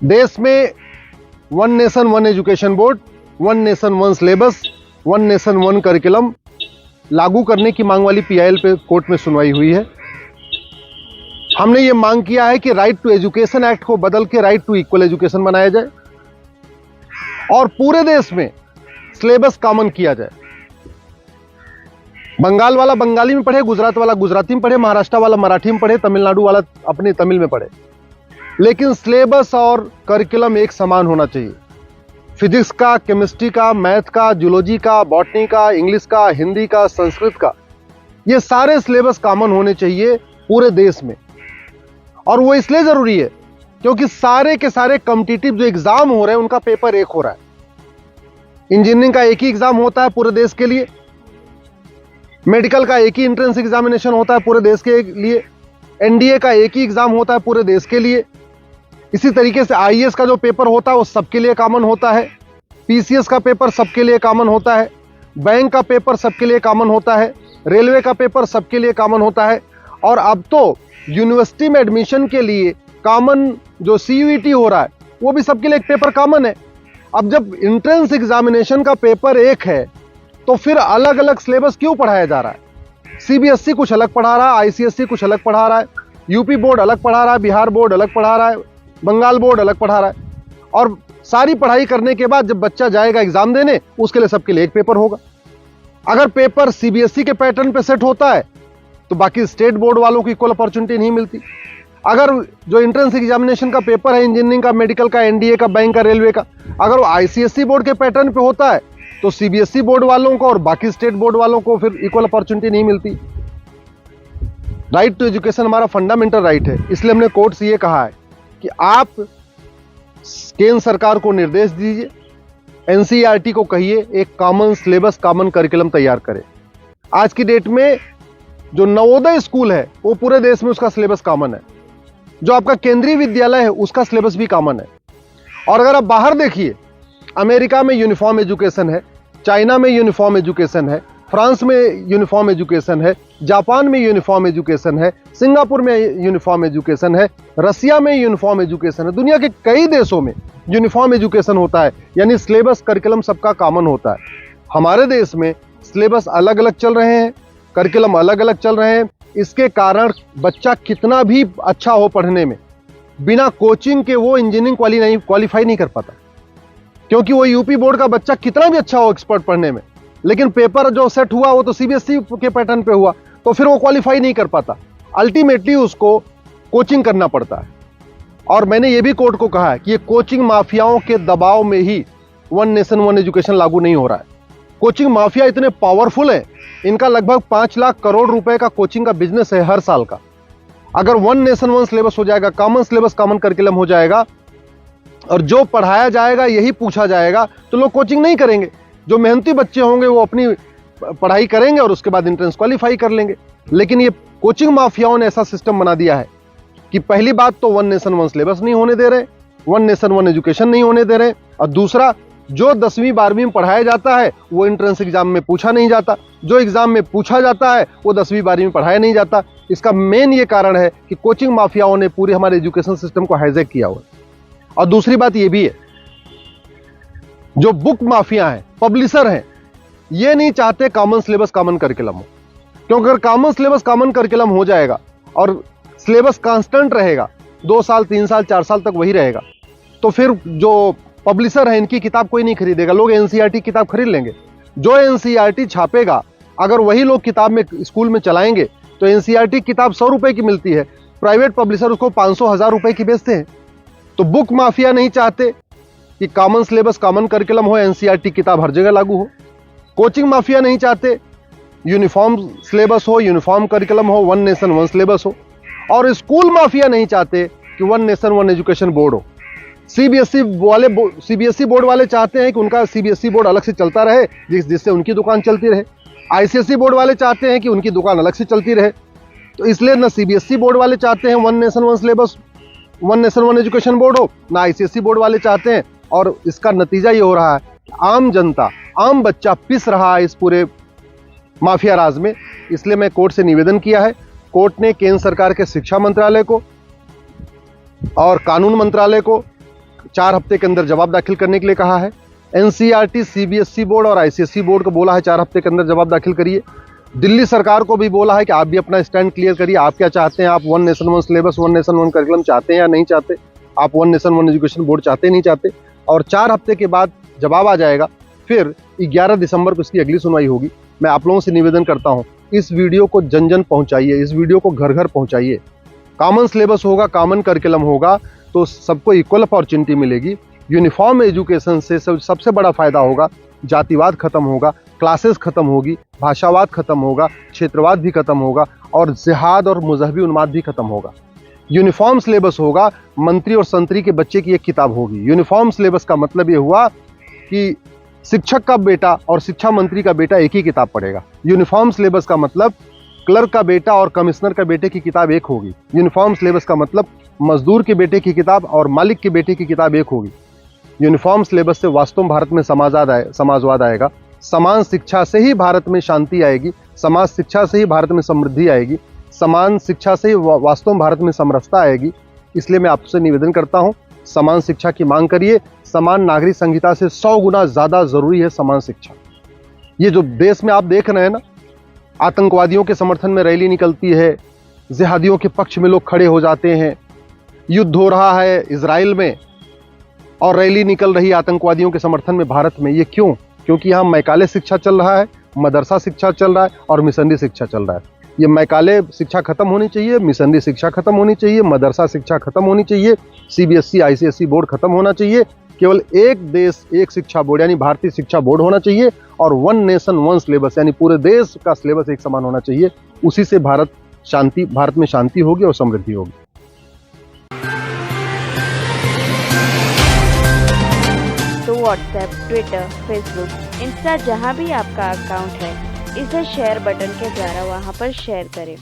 देश में one nation one education board, one nation one syllabus, one nation one curriculum लागू करने की मांग वाली पीआईएल पे कोर्ट में सुनवाई हुई है। हमने ये मांग किया है कि राइट टू एजुकेशन एक्ट को बदल के राइट टू इक्वल एजुकेशन बनाया जाए और पूरे देश में सिलेबस कॉमन किया जाए। बंगाल वाला बंगाली में पढ़े, गुजरात वाला गुजराती में पढ़े, महाराष्ट्र वाला मराठी में पढ़े, तमिलनाडु वाला अपने तमिल में पढ़े, लेकिन सिलेबस और करिकुलम एक समान होना चाहिए। फिजिक्स का, केमिस्ट्री का, मैथ का, जूलॉजी का, बॉटनी का, इंग्लिश का, हिंदी का, संस्कृत का, ये सारे सिलेबस कॉमन होने चाहिए पूरे देश में। और वो इसलिए जरूरी है क्योंकि सारे के सारे कॉम्पिटिटिव जो एग्जाम हो रहे हैं उनका पेपर एक हो रहा है। इंजीनियरिंग का एक ही एग्जाम होता है पूरे देश के लिए, मेडिकल का एक ही एंट्रेंस एग्जामिनेशन होता है पूरे देश के लिए, एनडीए का एक ही एग्जाम होता है पूरे देश के लिए। इसी तरीके से आईएएस का जो पेपर होता है वो सबके लिए कॉमन होता है, पीसीएस का पेपर सबके लिए कॉमन होता है, बैंक का पेपर सबके लिए कॉमन होता है, रेलवे का पेपर सबके लिए कॉमन होता है। और अब तो यूनिवर्सिटी में एडमिशन के लिए कॉमन जो सीयूईटी हो रहा है वो भी सबके लिए एक पेपर कॉमन है। अब जब एंट्रेंस एग्जामिनेशन का पेपर एक है तो फिर अलग अलग सिलेबस क्यों पढ़ाया जा रहा है? सीबीएसई कुछ अलग पढ़ा रहा है, आईसीएसई कुछ अलग पढ़ा रहा है, यूपी बोर्ड अलग पढ़ा रहा है, बिहार बोर्ड अलग पढ़ा रहा है, बंगाल बोर्ड अलग पढ़ा रहा है। और सारी पढ़ाई करने के बाद जब बच्चा जाएगा एग्जाम देने, उसके लिए सबके लिए एक पेपर होगा। अगर पेपर सीबीएसई के पैटर्न पे सेट होता है तो बाकी स्टेट बोर्ड वालों को इक्वल अपॉर्चुनिटी नहीं मिलती। अगर जो एंट्रेंस एग्जामिनेशन का पेपर है इंजीनियरिंग का, मेडिकल का, एनडीए का, बैंक का, रेलवे का, अगर वो आईसीएसई बोर्ड के पैटर्न पे होता है तो सीबीएसई बोर्ड वालों को और बाकी स्टेट बोर्ड वालों को फिर इक्वल अपॉर्चुनिटी नहीं मिलती। राइट टू एजुकेशन हमारा फंडामेंटल राइट है, इसलिए हमने कोर्ट से ये कहा है कि आप केंद्र सरकार को निर्देश दीजिए, एनसीईआरटी को कहिए एक कॉमन सिलेबस, कॉमन करिकुलम तैयार करे। आज की डेट में जो नवोदय स्कूल है वो पूरे देश में उसका सिलेबस कॉमन है, जो आपका केंद्रीय विद्यालय है उसका सिलेबस भी कॉमन है। और अगर आप बाहर देखिए, अमेरिका में यूनिफॉर्म एजुकेशन है, चाइना में यूनिफॉर्म एजुकेशन है, फ्रांस में यूनिफॉर्म एजुकेशन है, जापान में यूनिफॉर्म एजुकेशन है, सिंगापुर में यूनिफॉर्म एजुकेशन है, रसिया में यूनिफॉर्म एजुकेशन है, दुनिया के कई देशों में यूनिफॉर्म एजुकेशन होता है, यानी सिलेबस करिकुलम सबका कॉमन होता है। हमारे देश में सिलेबस अलग अलग चल रहे हैं, करिकुलम अलग अलग चल रहे हैं। इसके कारण बच्चा कितना भी अच्छा हो पढ़ने में, बिना कोचिंग के वो इंजीनियरिंग क्वालिफाई नहीं कर पाता, क्योंकि वो यूपी बोर्ड का बच्चा कितना भी अच्छा हो एक्सपर्ट पढ़ने में, लेकिन पेपर जो सेट हुआ वो तो सीबीएसई के पैटर्न पे हुआ, तो फिर वो क्वालिफाई नहीं कर पाता। अल्टीमेटली उसको कोचिंग करना पड़ता है। और मैंने ये भी कोर्ट को कहा है कि ये कोचिंग माफियाओं के दबाव में ही वन नेशन वन एजुकेशन लागू नहीं हो रहा है। कोचिंग माफिया इतने पावरफुल है, इनका लगभग 5 लाख करोड़ रुपए का कोचिंग का बिजनेस है हर साल का। अगर वन नेशन वन सिलेबस हो जाएगा, कॉमन सिलेबस, कॉमन करिकुलम हो जाएगा और जो पढ़ाया जाएगा यही पूछा जाएगा, तो लोग कोचिंग नहीं करेंगे। जो मेहनती बच्चे होंगे वो अपनी पढ़ाई करेंगे और उसके बाद एंट्रेंस क्वालिफाई कर लेंगे। लेकिन ये कोचिंग माफियाओं ने ऐसा सिस्टम बना दिया है कि पहली बात तो वन नेशन वन सिलेबस नहीं होने दे रहे, वन नेशन वन एजुकेशन नहीं होने दे रहे, और दूसरा जो 10वीं 12वीं में पढ़ाया जाता है वो एंट्रेंस एग्जाम में पूछा नहीं जाता, जो एग्जाम में पूछा जाता है वो 10वीं 12वीं में पढ़ाया नहीं जाता। इसका मेन ये कारण है कि कोचिंग माफियाओं ने पूरे हमारे एजुकेशन सिस्टम को हाईजैक किया हुआ है। और दूसरी बात ये भी है, जो बुक माफिया हैं, पब्लिशर हैं, ये नहीं चाहते कॉमन सिलेबस कॉमन करिकुलम हो, क्योंकि अगर कॉमन सिलेबस कॉमन करिकुलम हो जाएगा और सिलेबस कांस्टेंट रहेगा, 2 साल 3 साल 4 साल तक वही रहेगा, तो फिर जो पब्लिशर है इनकी किताब कोई नहीं खरीदेगा, लोग एनसीईआरटी किताब खरीद लेंगे। जो एनसीईआरटी छापेगा अगर वही लोग किताब में स्कूल में चलाएंगे तो एनसीईआरटी किताब 100 रुपए की मिलती है, प्राइवेट पब्लिशर उसको 500-1000 रुपए की बेचते हैं। तो बुक माफिया नहीं चाहते कि कॉमन सिलेबस कॉमन करिकुलम हो, एनसीईआरटी किताब हर जगह लागू हो। कोचिंग माफिया नहीं चाहते यूनिफॉर्म सिलेबस हो, यूनिफॉर्म करिकुलम हो, वन नेशन वन सिलेबस हो। और स्कूल माफिया नहीं चाहते कि one nation one education board हो। सीबीएसई बोर्ड वाले चाहते हैं कि उनका सीबीएसई बोर्ड अलग से चलता रहे, जिससे उनकी दुकान चलती रहे। आईसीएसई बोर्ड वाले चाहते हैं कि उनकी दुकान अलग से चलती रहे। तो इसलिए ना सीबीएसई बोर्ड वाले चाहते हैं one nation one syllabus, one nation one education board हो, ना आईसीएसई बोर्ड वाले चाहते हैं। और इसका नतीजा ये हो रहा है कि आम जनता, आम बच्चा पिस रहा है इस पूरे माफिया राज में। इसलिए मैं कोर्ट से निवेदन किया है। कोर्ट ने केंद्र सरकार के शिक्षा मंत्रालय को और कानून मंत्रालय को 4 हफ्ते के अंदर जवाब दाखिल करने के लिए कहा है। एनसीईआरटी, सीबीएसई बोर्ड और आईसीएसई बोर्ड को बोला है 4 हफ्ते के अंदर जवाब दाखिल करिए। दिल्ली सरकार को भी बोला है कि आप भी अपना स्टैंड क्लियर करिए, आप क्या चाहते हैं, आप one nation one syllabus, one nation one curriculum चाहते हैं या नहीं चाहते, आप one nation one education board चाहते नहीं चाहते। और 4 हफ्ते के बाद जवाब आ जाएगा, फिर 11 दिसंबर को इसकी अगली सुनवाई होगी। मैं आप लोगों से निवेदन करता हूँ, इस वीडियो को जन जन पहुँचाइए, इस वीडियो को घर घर पहुँचाइए। कॉमन सिलेबस होगा, कॉमन करिकुलम होगा तो सबको इक्वल अपॉर्चुनिटी मिलेगी। यूनिफॉर्म एजुकेशन से सबसे बड़ा फायदा होगा, जातिवाद खत्म होगा, क्लासेस खत्म होगी, भाषावाद खत्म होगा, क्षेत्रवाद भी खत्म होगा और जिहाद और मजहबी उन्माद भी खत्म होगा। यूनिफॉर्म सिलेबस होगा, मंत्री और संतरी के बच्चे की एक किताब होगी। यूनिफॉर्म सिलेबस का मतलब ये हुआ कि शिक्षक का बेटा और शिक्षा मंत्री का बेटा एक ही किताब पढ़ेगा। यूनिफॉर्म सिलेबस का मतलब क्लर्क का बेटा और कमिश्नर का बेटे की किताब एक होगी। यूनिफॉर्म सिलेबस का मतलब मजदूर के बेटे की किताब और मालिक के बेटे की किताब एक होगी। यूनिफॉर्म सिलेबस से वास्तव में भारत में समाजवाद आएगा। समान शिक्षा से ही भारत में शांति आएगी, समाज शिक्षा से ही भारत में समृद्धि आएगी, समान शिक्षा से ही वास्तव में भारत में समरसता आएगी। इसलिए मैं आपसे निवेदन करता हूं, समान शिक्षा की मांग करिए। समान नागरिक संहिता से 100 गुना ज़्यादा ज़रूरी है समान शिक्षा। ये जो देश में आप देख रहे हैं ना, आतंकवादियों के समर्थन में रैली निकलती है, जिहादियों के पक्ष में लोग खड़े हो जाते हैं, युद्ध हो रहा है इजराइल में और रैली निकल रही है आतंकवादियों के समर्थन में भारत में। ये क्यों? क्योंकि यहाँ मैकाले शिक्षा चल रहा है, मदरसा शिक्षा चल रहा है और मिशनरी शिक्षा चल रहा है। ये मैकाले शिक्षा खत्म होनी चाहिए, मिशनरी शिक्षा खत्म होनी चाहिए, मदरसा शिक्षा खत्म होनी चाहिए, सीबीएसई आईसीएसई बोर्ड खत्म होना चाहिए। केवल एक देश एक शिक्षा बोर्ड यानी भारतीय शिक्षा बोर्ड होना चाहिए और वन नेशन वन सिलेबस यानी पूरे देश का सिलेबस एक समान होना चाहिए। उसी से भारत में शांति होगी और समृद्धि होगी। तो व्हाट्सएप, ट्विटर, फेसबुक, इंस्टा जहाँ भी आपका अकाउंट है, इसे शेयर बटन के द्वारा वहाँ पर शेयर करें।